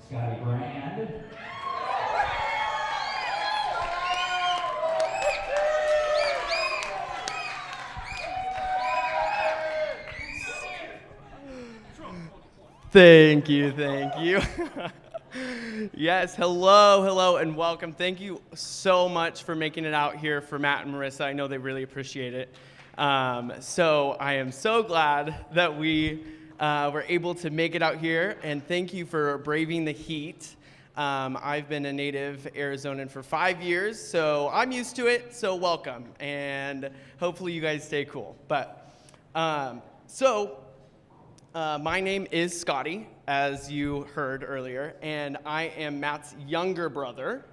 Scotty Brand. Thank you. Yes, hello, and welcome. Thank you so much for making it out here for Matt and Marissa. I know they really appreciate it. So I am so glad that we were able to make it out here, and thank you for braving the heat. I've been a native Arizonan for 5 years, so I'm used to it, so welcome, and hopefully you guys stay cool. My name is Scotty, as you heard earlier, and I am Matt's younger brother,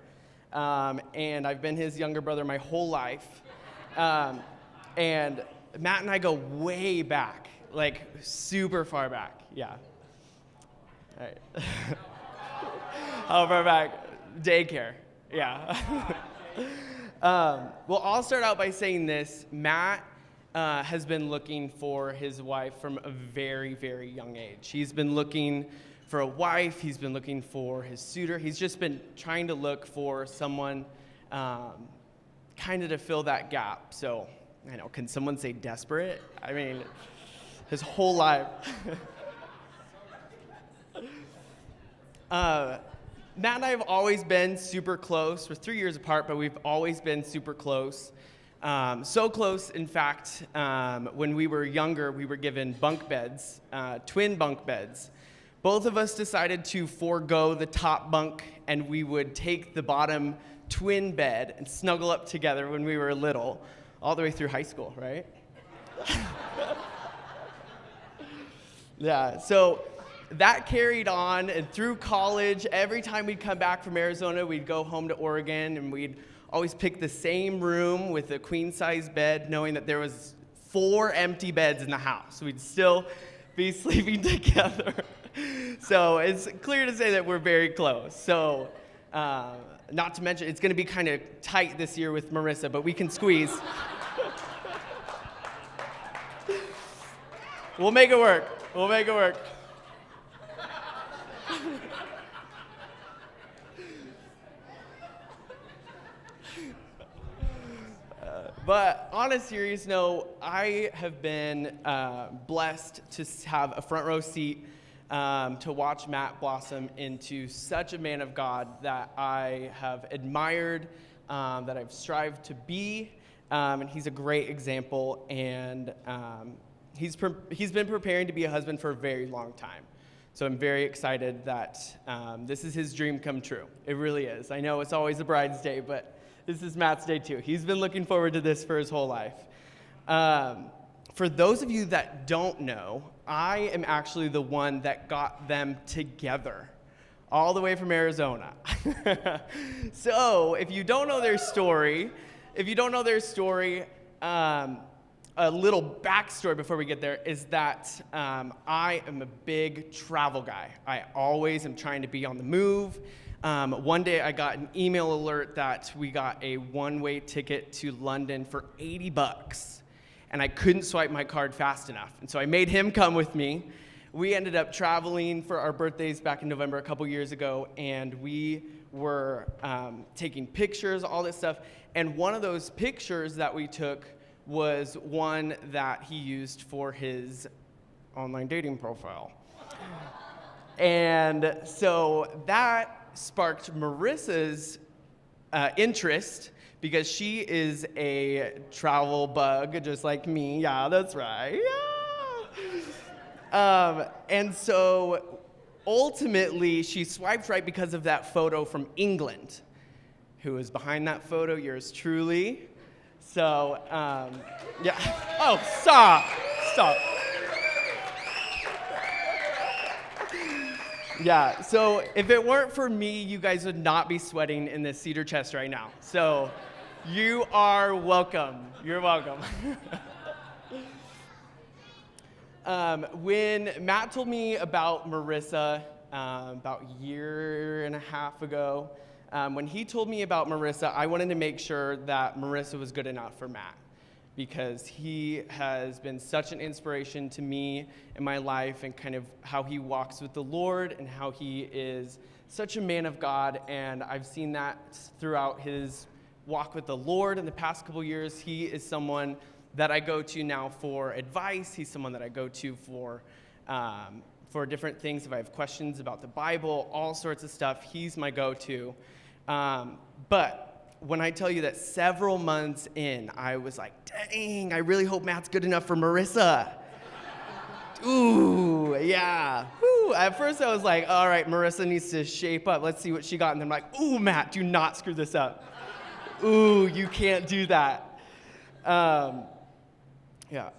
and I've been his younger brother my whole life. And Matt and I go way back, like super far back, yeah. All right. How far back? Daycare, yeah. Well, I'll start out by saying this. Matt has been looking for his wife from a very, very young age. He's been looking for a wife. He's been looking for his suitor. He's just been trying to look for someone kind of to fill that gap. So, I know, can someone say desperate? I mean, his whole life. Matt and I have always been super close. We're 3 years apart, but we've always been super close. So close, in fact, when we were younger, we were given bunk beds, twin bunk beds. Both of us decided to forego the top bunk, and we would take the bottom twin bed and snuggle up together when we were little, all the way through high school, right? Yeah, so that carried on, and through college, every time we'd come back from Arizona, we'd go home to Oregon, and we'd always pick the same room with a queen-size bed, knowing that there was 4 empty beds in the house. We'd still be sleeping together. So it's clear to say that we're very close. So not to mention, it's going to be kind of tight this year with Marissa, but we can squeeze. We'll make it work. But on a serious note, I have been blessed to have a front row seat to watch Matt blossom into such a man of God that I have admired, that I've strived to be, and he's a great example, and he's been preparing to be a husband for a very long time. So I'm very excited that this is his dream come true. It really is. I know it's always a bride's day, but this is Matt's day too. He's been looking forward to this for his whole life. For those of you that don't know, I am actually the one that got them together, all the way from Arizona. So if you don't know their story, a little backstory before we get there is that I am a big travel guy. I always am trying to be on the move. One day I got an email alert that we got a one-way ticket to London for $80, and I couldn't swipe my card fast enough. And so I made him come with me. We ended up traveling for our birthdays back in November a couple years ago, and we were taking pictures, all this stuff. And one of those pictures that we took was one that he used for his online dating profile. And so that sparked Marissa's interest, because she is a travel bug just like me. Yeah, that's right. Yeah. And so ultimately she swiped right because of that photo from England. Who is behind that photo? Yours truly. So yeah. Oh, stop. Yeah, so if it weren't for me, you guys would not be sweating in this cedar chest right now. So you are welcome. You're welcome. When Matt told me about Marissa about a year and a half ago, when he told me about Marissa, I wanted to make sure that Marissa was good enough for Matt. because he has been such an inspiration to me in my life, and kind of how he walks with the Lord and how he is such a man of God. And I've seen that throughout his walk with the Lord in the past couple years. He is someone that I go to now for advice. He's someone that I go to for different things. If I have questions about the Bible, all sorts of stuff, he's my go-to. But when I tell you that several months in, I was like, dang, I really hope Matt's good enough for Marissa. Ooh, yeah. Woo. At first I was like, all right, Marissa needs to shape up. Let's see what she got. And then I'm like, ooh, Matt, do not screw this up. Ooh, you can't do that. Yeah.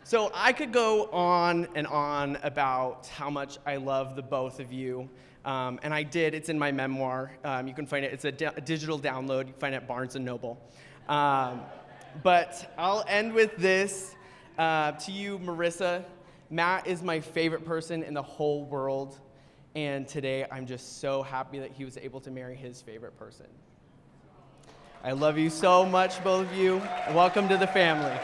So I could go on and on about how much I love the both of you. And I did. It's in my memoir. You can find it. It's a digital download. You can find it at Barnes & Noble. But I'll end with this. To you, Marissa, Matt is my favorite person in the whole world. And today, I'm just so happy that he was able to marry his favorite person. I love you so much, both of you. Welcome to the family.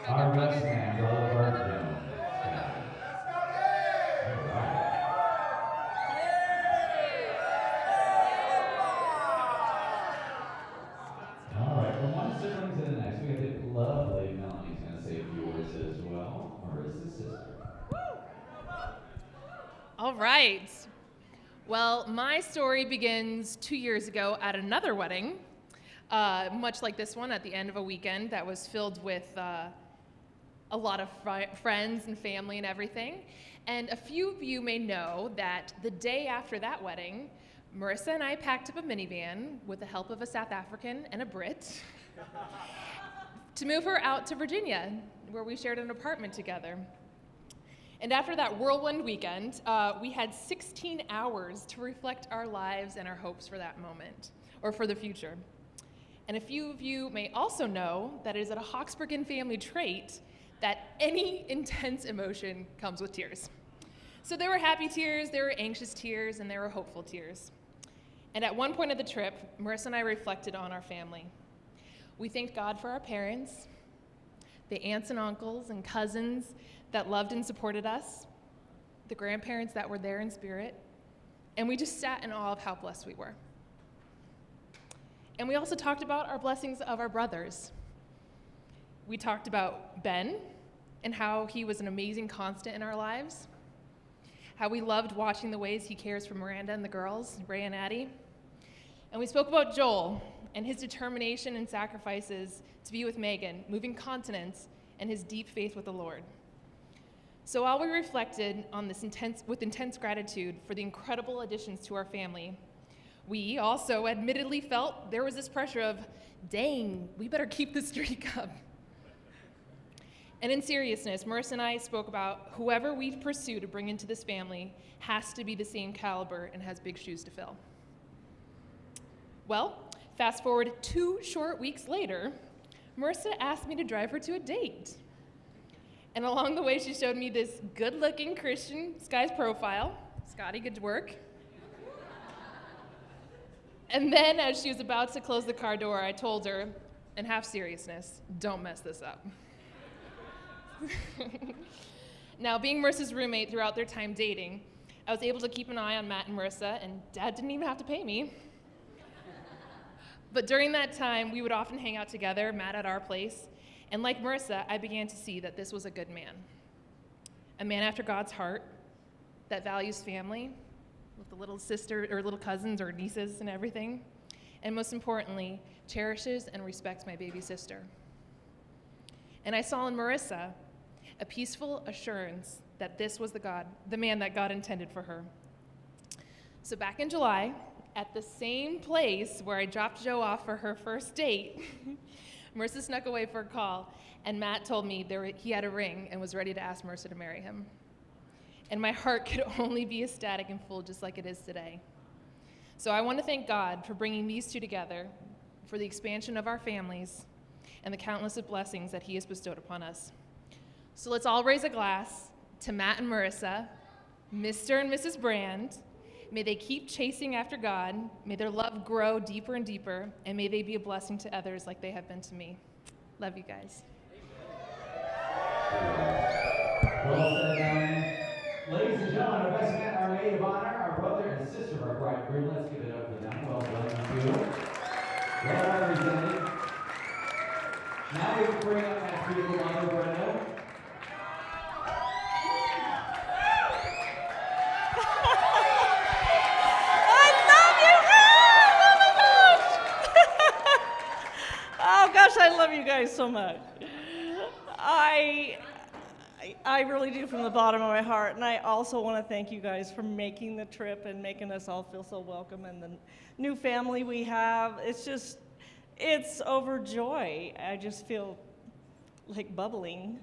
Our best man, brother Burton. All right, from one sibling to the next, we have the lovely Melanie's going to say a few words as well. Marissa's sister. All right. Well, my story begins 2 years ago at another wedding, much like this one, at the end of a weekend that was filled with a lot of friends and family and everything. And a few of you may know that the day after that wedding, Marissa and I packed up a minivan with the help of a South African and a Brit to move her out to Virginia, where we shared an apartment together. And after that whirlwind weekend, we had 16 hours to reflect our lives and our hopes for that moment, or for the future. And a few of you may also know that it is a Hawksburgen family trait that any intense emotion comes with tears. So there were happy tears, there were anxious tears, and there were hopeful tears. And at one point of the trip, Marissa and I reflected on our family. We thanked God for our parents, the aunts and uncles and cousins that loved and supported us, the grandparents that were there in spirit, and we just sat in awe of how blessed we were. And we also talked about our blessings of our brothers. We talked about Ben and how he was an amazing constant in our lives, how we loved watching the ways he cares for Miranda and the girls, Ray and Addie. And we spoke about Joel and his determination and sacrifices to be with Megan, moving continents, and his deep faith with the Lord. So while we reflected on this with intense gratitude for the incredible additions to our family, we also admittedly felt there was this pressure of, dang, we better keep the streak up. And in seriousness, Marissa and I spoke about whoever we pursue to bring into this family has to be the same caliber and has big shoes to fill. Well, fast forward 2 short weeks later, Marissa asked me to drive her to a date. And along the way, she showed me this good-looking Christian guy's profile. Scotty, good work. And then as she was about to close the car door, I told her, in half seriousness, don't mess this up. Now, being Marissa's roommate throughout their time dating, I was able to keep an eye on Matt and Marissa, and Dad didn't even have to pay me. But during that time, we would often hang out together, Matt at our place, and like Marissa, I began to see that this was a good man. A man after God's heart that values family, with the little sister or little cousins or nieces and everything, and most importantly, cherishes and respects my baby sister. And I saw in Marissa a peaceful assurance that this was the man that God intended for her. So back in July, at the same place where I dropped Joe off for her first date, Marissa snuck away for a call, and Matt told me he had a ring and was ready to ask Marissa to marry him. And my heart could only be ecstatic and full just like it is today. So I want to thank God for bringing these two together, for the expansion of our families, and the countless of blessings that he has bestowed upon us. So let's all raise a glass to Matt and Marissa, Mr. and Mrs. Brand. May they keep chasing after God. May their love grow deeper and deeper. And may they be a blessing to others like they have been to me. Love you guys. Well said, Diane. Ladies and gentlemen, our best man, our maid of honor, our brother and sister of our bridegroom. Let's give it up for them. Well done, you two. Well represented. Now we will bring up that beautiful mother, Brenda. Oh gosh, I love you guys so much. I really do from the bottom of my heart, and I also want to thank you guys for making the trip and making us all feel so welcome, and the new family we have. It's overjoy. I just feel like bubbling.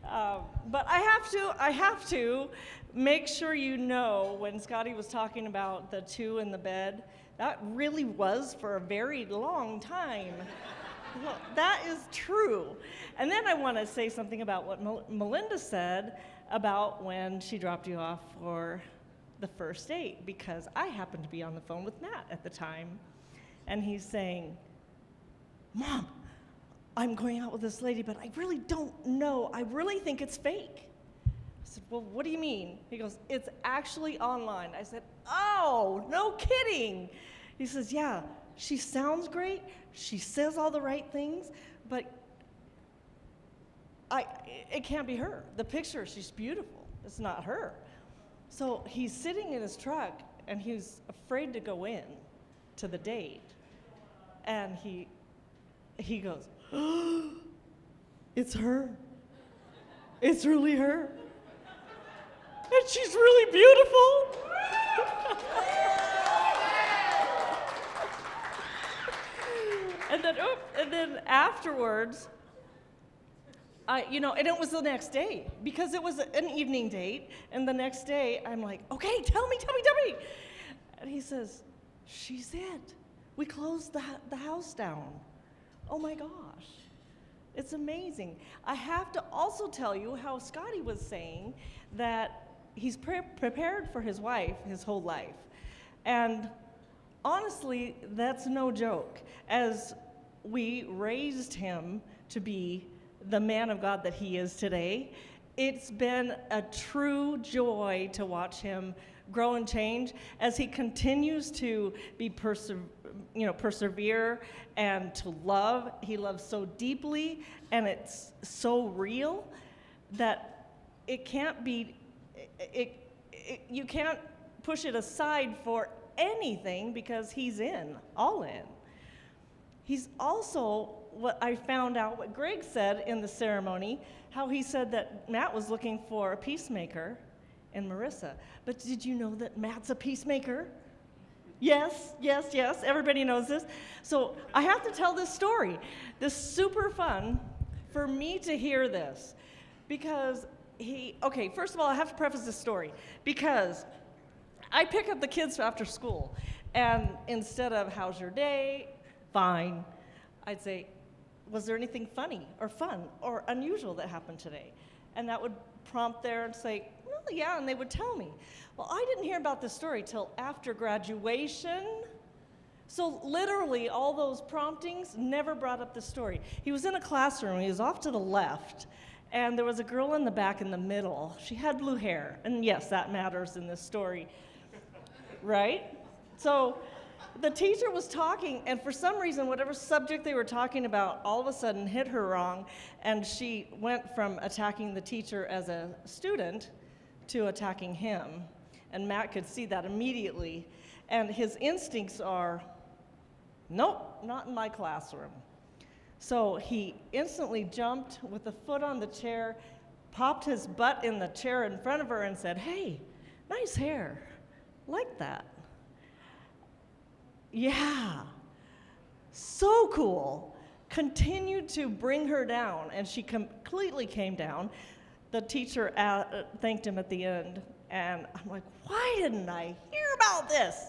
But I have to make sure you know when Scotty was talking about the two in the bed, that really was for a very long time. Well, that is true. And then I want to say something about what Melinda said about when she dropped you off for the first date, because I happened to be on the phone with Matt at the time, and he's saying, Mom, I'm going out with this lady, but I really don't know. I really think it's fake. I said, well, what do you mean? He goes, it's actually online. I said, oh, no kidding. He says, yeah, she sounds great. She says all the right things, but it can't be her. The picture, she's beautiful. It's not her. So he's sitting in his truck, and he's afraid to go in to the date. And he goes, oh, it's her. It's really her. And she's really beautiful. And then afterwards, and it was the next day, because it was an evening date, and the next day, I'm like, okay, tell me. And he says, she's it. We closed the house down. Oh my gosh, it's amazing. I have to also tell you how Scotty was saying that he's prepared for his wife his whole life. And honestly, that's no joke. As we raised him to be the man of God that he is today, it's been a true joy to watch him grow and change as he continues to be persevere and to love. He loves so deeply, and it's so real that it can't be, you can't push it aside for anything, because he's all in. He's also, what I found out, what Greg said in the ceremony, how he said that Matt was looking for a peacemaker in Marissa. But did you know that Matt's a peacemaker? Yes, everybody knows this. So I have to tell this story. This is super fun for me to hear this, because first of all, I have to preface this story, because I pick up the kids after school, and instead of, how's your day? Fine. I'd say, was there anything funny or fun or unusual that happened today? And that would prompt there and say, well, yeah, and they would tell me. Well, I didn't hear about this story till after graduation. So literally all those promptings never brought up the story. He was in a classroom, he was off to the left, and there was a girl in the back in the middle. She had blue hair, and yes, that matters in this story, right? So the teacher was talking, and for some reason, whatever subject they were talking about all of a sudden hit her wrong, and she went from attacking the teacher as a student to attacking him. And Matt could see that immediately, and his instincts are, nope, not in my classroom. So he instantly jumped with a foot on the chair, popped his butt in the chair in front of her and said, hey, nice hair, like that. Yeah, so cool. Continued to bring her down, and she completely came down. The teacher thanked him at the end, and I'm like, why didn't I hear about this?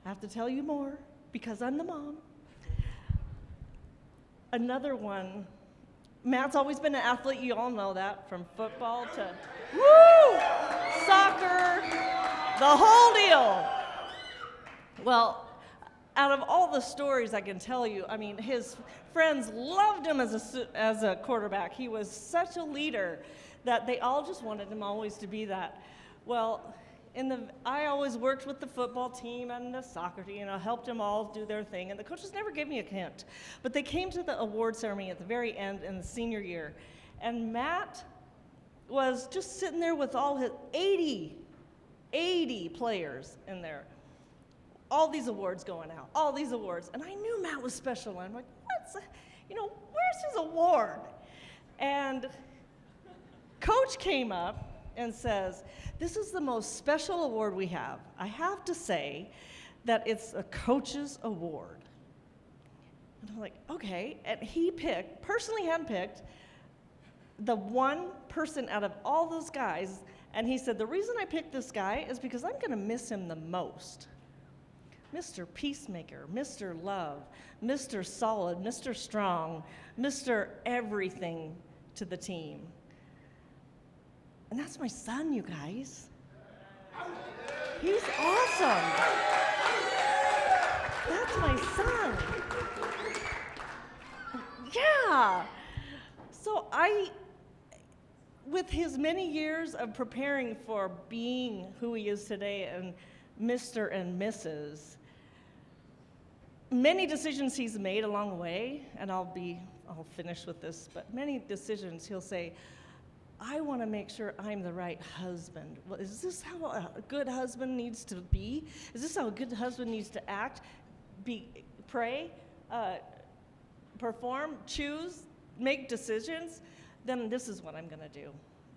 I have to tell you more, because I'm the mom. Another one, Matt's always been an athlete, you all know that, from football to, woo! soccer, the whole deal. Well, out of all the stories I can tell you, I mean, his friends loved him as a quarterback. He was such a leader that they all just wanted him always to be that. Well, I always worked with the football team and the soccer team, and I helped them all do their thing, and the coaches never gave me a hint. But they came to the award ceremony at the very end in the senior year, and Matt was just sitting there with all his 80 players in there. All these awards going out, all these awards. And I knew Matt was special. I'm like, where's his award? And Coach came up and says, this is the most special award we have. I have to say that it's a coach's award. And I'm like, okay. And he personally handpicked the one person out of all those guys. And he said, the reason I picked this guy is because I'm going to miss him the most. Mr. Peacemaker, Mr. Love, Mr. Solid, Mr. Strong, Mr. Everything to the team. And that's my son, you guys. He's awesome. That's my son. Yeah. So with his many years of preparing for being who he is today and Mr. and Mrs., many decisions he's made along the way, and I'll finish with this, but many decisions he'll say, I want to make sure I'm the right husband. Well, is this how a good husband needs to be? Is this how a good husband needs to act, pray, perform, choose, make decisions? Then this is what I'm going to do.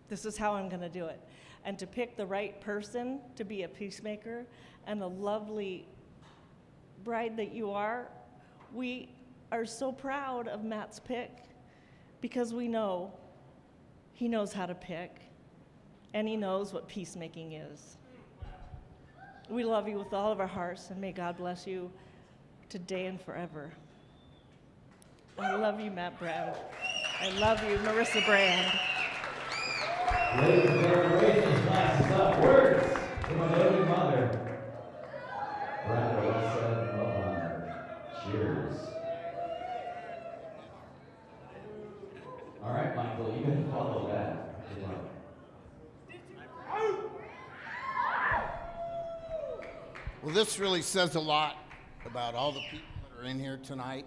This is how I'm going to do it. And to pick the right person to be a peacemaker and a lovely bride that you are, we are so proud of Matt's pick because we know he knows how to pick and he knows what peacemaking is. We love you with all of our hearts, and may God bless you today and forever. I love you, Matt Brand. I love you, Marissa Brand. Ladies and gentlemen, raise those glasses up. Words from a doting mother. Brenda Westhead Mulholland. Cheers. All right, Michael, you can follow that. Good luck. Well, this really says a lot about all the people that are in here tonight,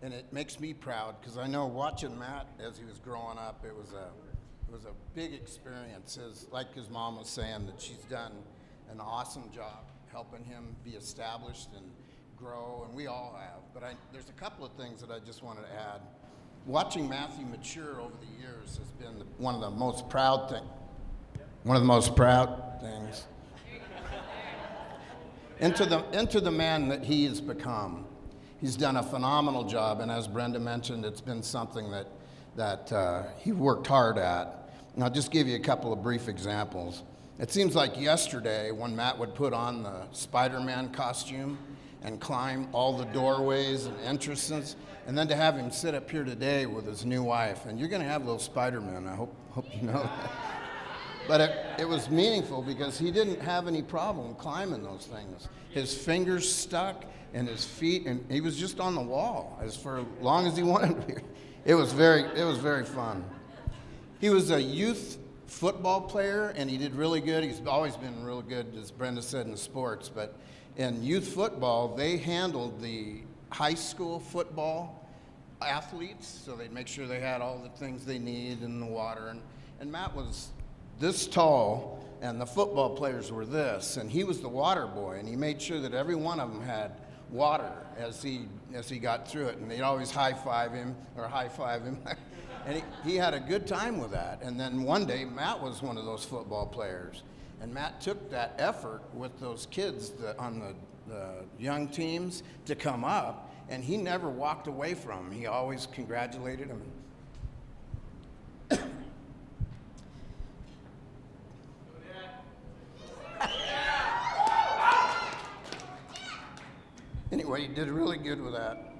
and it makes me proud because I know watching Matt as he was growing up, it was a big experience. Like his mom was saying, that she's done an awesome job helping him be established and grow, and we all have. But there's a couple of things that I just wanted to add. Watching Matthew mature over the years has been one of the most proud things. Into the man that he has become. He's done a phenomenal job, and as Brenda mentioned, it's been something that he worked hard at. And I'll just give you a couple of brief examples. It seems like yesterday when Matt would put on the Spider-Man costume and climb all the doorways and entrances, and then to have him sit up here today with his new wife. And you're going to have little Spider-Man, I hope you know that. But it was meaningful because he didn't have any problem climbing those things. His fingers stuck and his feet, and he was just on the wall as for long as he wanted to be. It was very fun. He was a youth football player, and he did really good. He's always been really good, as Brenda said, in sports. But in youth football, they handled the high school football athletes, so they'd make sure they had all the things they need in the water. And Matt was this tall, and the football players were this, and he was the water boy, and he made sure that every one of them had water as he got through it, and they'd always high-five him. And he had a good time with that. And then one day, Matt was one of those football players, and Matt took that effort with those kids on the young teams to come up, and he never walked away from them. He always congratulated them. Anyway, he did really good with that.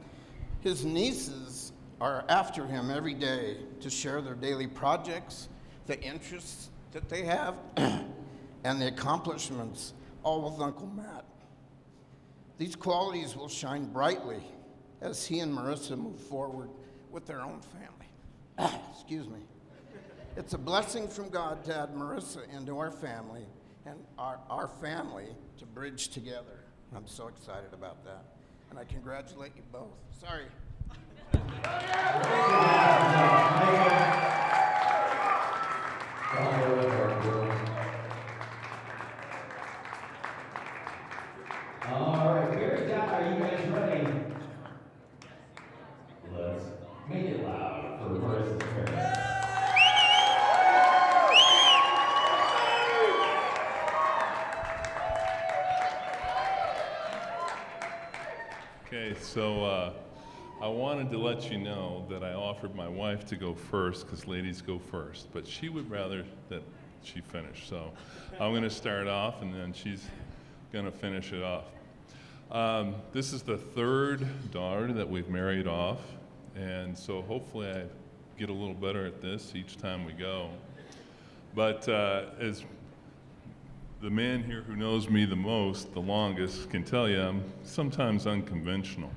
His nieces are after him every day to share their daily projects, the interests that they have. and the accomplishments, all with Uncle Matt. These qualities will shine brightly as he and Marissa move forward with their own family. Excuse me. It's a blessing from God to add Marissa into our family and our family to bridge together. I'm so excited about that. And I congratulate you both. Sorry. All right, Barry, Dad, are you guys ready? Let's make it loud for Marissa's parents. Okay, so I wanted to let you know that I offered my wife to go first because ladies go first, but she would rather that she finish. So I'm going to start off and then she's going to finish it off. This is the third daughter that we've married off, and so hopefully I get a little better at this each time we go. But as the man here who knows me the most, the longest, can tell you I'm sometimes unconventional.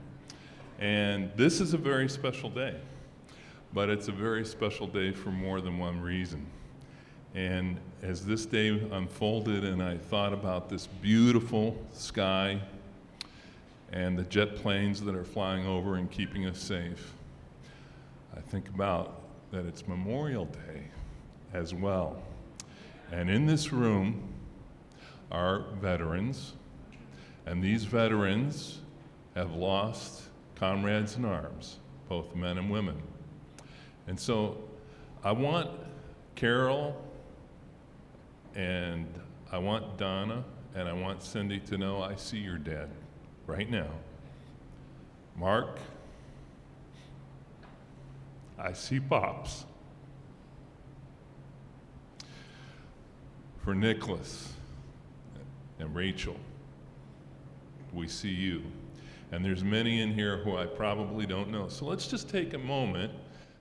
And this is a very special day, but it's a very special day for more than one reason. And as this day unfolded and I thought about this beautiful sky and the jet planes that are flying over and keeping us safe, I think about that it's Memorial Day as well. And in this room are veterans, and these veterans have lost comrades in arms, both men and women. And so I want Carol and I want Donna and I want Cindy to know I see your dad right now. Mark, I see Pops. For Nicholas and Rachel, we see you. And there's many in here who I probably don't know. So let's just take a moment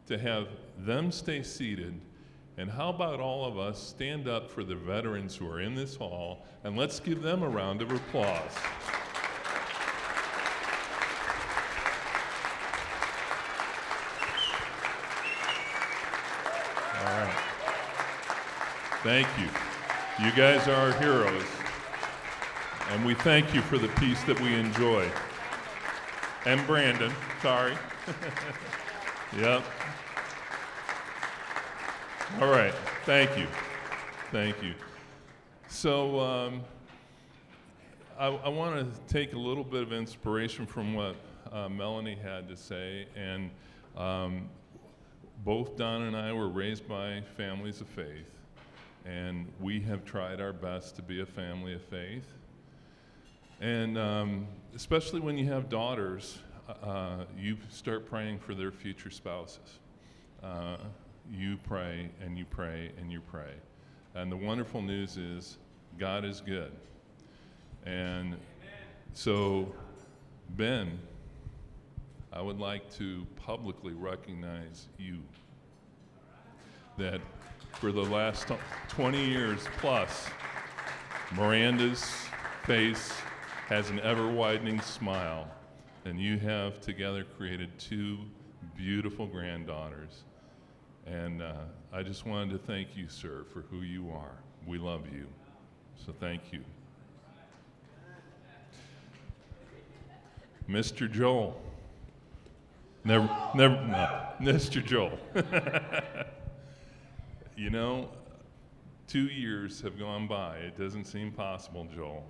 to have them stay seated. And how about all of us stand up for the veterans who are in this hall, and let's give them a round of applause. All right. Thank you. You guys are our heroes. And we thank you for the peace that we enjoy. And Brandon, sorry. Yep. All right, thank you. Thank you. So I want to take a little bit of inspiration from what Melanie had to say. And both Don and I were raised by families of faith. And we have tried our best to be a family of faith. And especially when you have daughters, you start praying for their future spouses. You pray and you pray and you pray. And the wonderful news is God is good. And so, Ben, I would like to publicly recognize you. That for the last 20 years plus, Miranda's face has an ever-widening smile, and you have together created two beautiful granddaughters. And I just wanted to thank you, sir, for who you are. We love you, so thank you. Mr. Joel. No, Mr. Joel. You know, 2 years have gone by. It doesn't seem possible, Joel.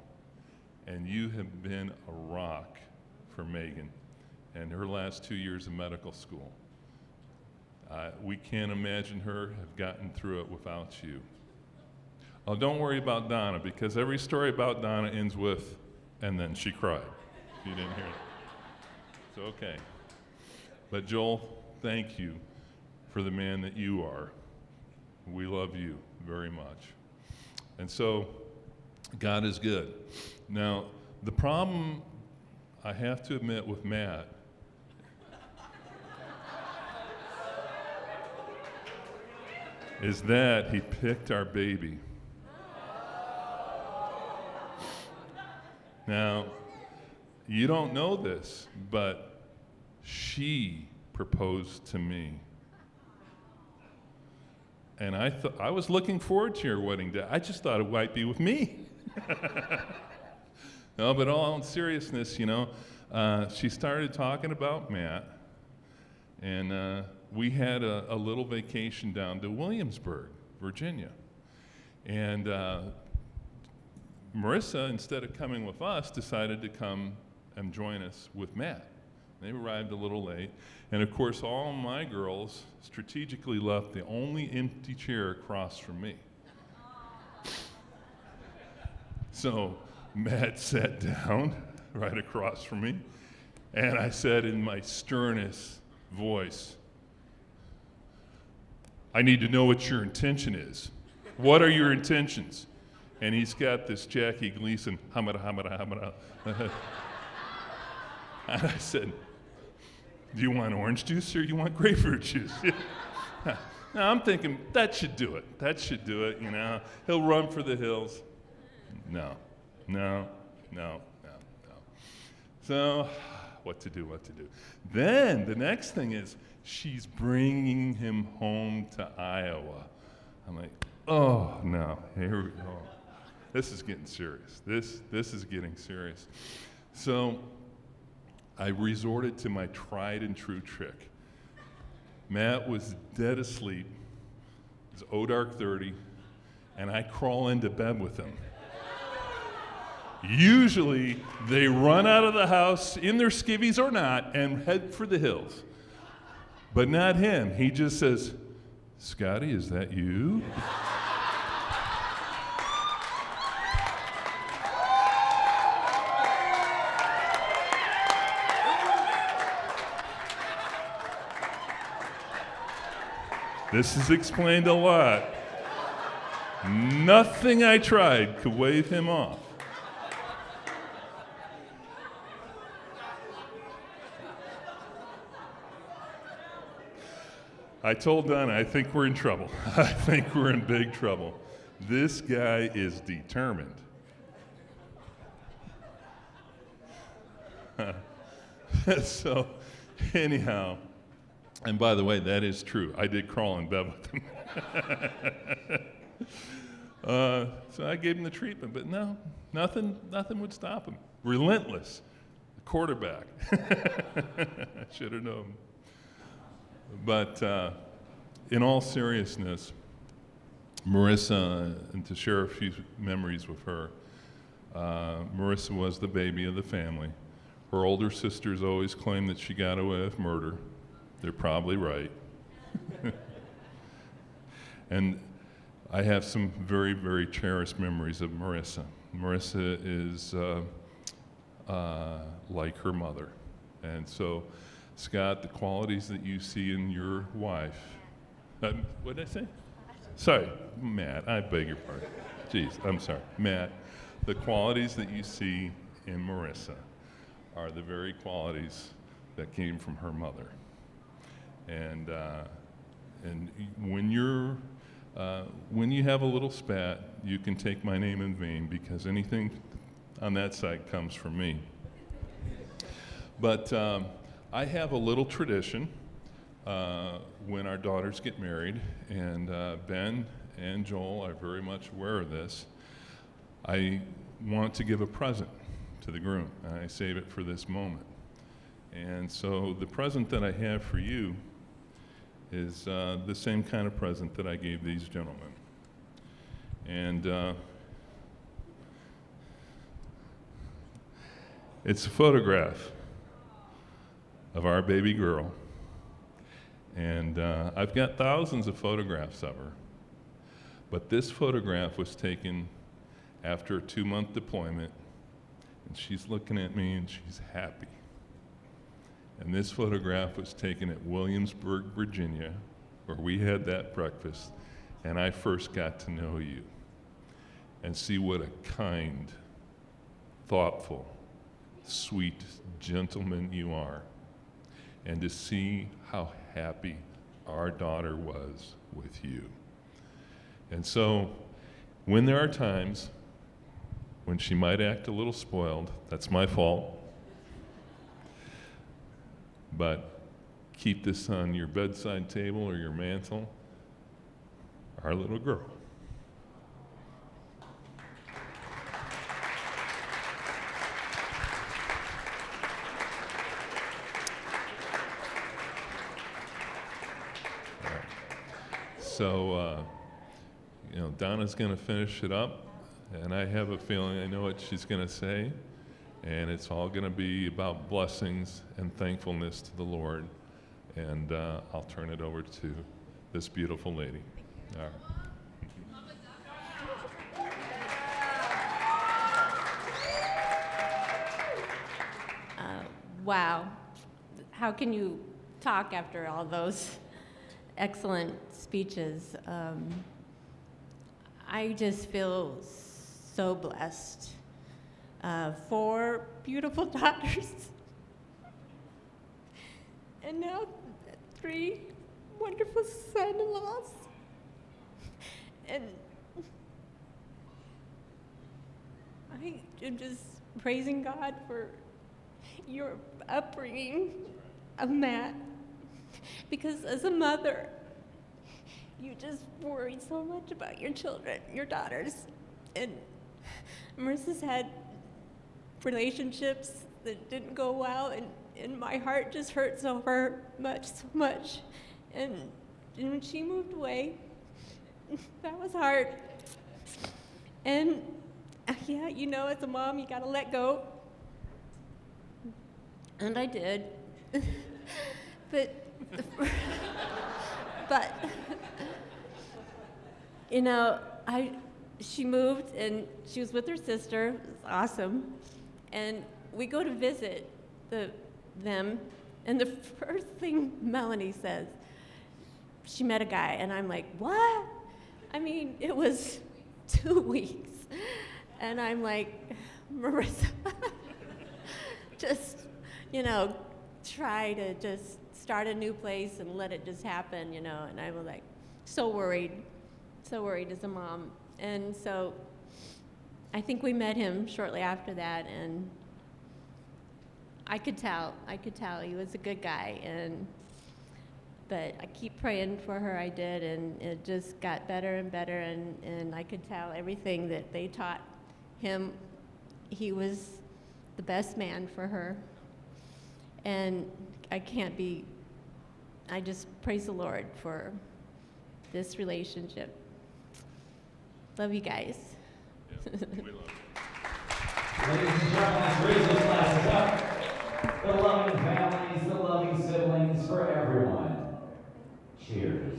And you have been a rock for Megan and her last 2 years of medical school. We can't imagine her have gotten through it without you. Oh, don't worry about Donna, because every story about Donna ends with, and then she cried. If you didn't hear it. It's okay. But Joel, thank you for the man that you are. We love you very much. And so, God is good. Now, the problem I have to admit with Matt is that he picked our baby. Now, you don't know this, but she proposed to me. And I was looking forward to your wedding day. I just thought it might be with me. No, but all in seriousness, she started talking about Matt, and we had a little vacation down to Williamsburg, Virginia. And Marissa, instead of coming with us, decided to come and join us with Matt. They arrived a little late. And of course, all my girls strategically left the only empty chair across from me. So Matt sat down right across from me, and I said in my sternest voice, "I need to know what your intention is. What are your intentions?" And he's got this Jackie Gleason, hamada, hamada, hamada. And I said, "Do you want orange juice or do you want grapefruit juice?" Now I'm thinking, that should do it. That should do it, He'll run for the hills. No. So, what to do? Then the next thing is, she's bringing him home to Iowa. I'm like, oh no, here we go. This is getting serious. This is getting serious. So, I resorted to my tried and true trick. Matt was dead asleep. It's dark 30, and I crawl into bed with him. Usually, they run out of the house in their skivvies or not and head for the hills. But not him. He just says, "Scotty, is that you?" This has explained a lot. Nothing I tried could wave him off. I told Donna, I think we're in trouble. I think we're in big trouble. This guy is determined. So, anyhow, and by the way, that is true. I did crawl in bed with him. So I gave him the treatment, but no, nothing would stop him. Relentless, quarterback. I should have known. But in all seriousness, Marissa, and to share a few memories with her, Marissa was the baby of the family. Her older sisters always claimed that she got away with murder. They're probably right. And I have some very, very cherished memories of Marissa. Marissa is like her mother. And so, Scott, the qualities that you see in your wife, what did I say? Sorry, Matt, I beg your pardon. Jeez, I'm sorry. Matt, the qualities that you see in Marissa are the very qualities that came from her mother. And when you have a little spat, you can take my name in vain, because anything on that side comes from me. But I have a little tradition when our daughters get married, and Ben and Joel are very much aware of this. I want to give a present to the groom, and I save it for this moment. And so the present that I have for you is the same kind of present that I gave these gentlemen. And it's a photograph of our baby girl. And I've got thousands of photographs of her. But this photograph was taken after a 2-month deployment, and she's looking at me and she's happy. And this photograph was taken at Williamsburg, Virginia, where we had that breakfast, and I first got to know you and see what a kind, thoughtful, sweet gentleman you are, and to see how happy our daughter was with you. And so, when there are times when she might act a little spoiled. That's my fault. But keep this on your bedside table or your mantle. Our little girl. So, Donna's going to finish it up, and I have a feeling I know what she's going to say, and it's all going to be about blessings and thankfulness to the Lord. And I'll turn it over to this beautiful lady. All right. Wow. How can you talk after all those excellent speeches? I just feel so blessed. 4 beautiful daughters, and now 3 wonderful son-in-laws. And I am just praising God for your upbringing of Matt, because as a mother, you just worry so much about your children, your daughters. And Marissa's had relationships that didn't go well, and my heart just hurt so much. And when she moved away, that was hard. And yeah, as a mom, you gotta let go. And I did. but she moved and she was with her sister. It was awesome. And we go to visit them, and the first thing Melanie says, she met a guy, and I'm like, what? I mean, it was 2 weeks. And I'm like, Marissa, just, try to just start a new place and let it just happen, and I was like, so worried as a mom. And so I think we met him shortly after that, and I could tell he was a good guy. But I keep praying for her, I did, and it just got better and better, and I could tell everything that they taught him, he was the best man for her. And I just praise the Lord for this relationship. Love you guys. Yeah, we love you. Ladies and gentlemen, let's raise those glasses up. The loving families, the loving siblings, for everyone. Cheers.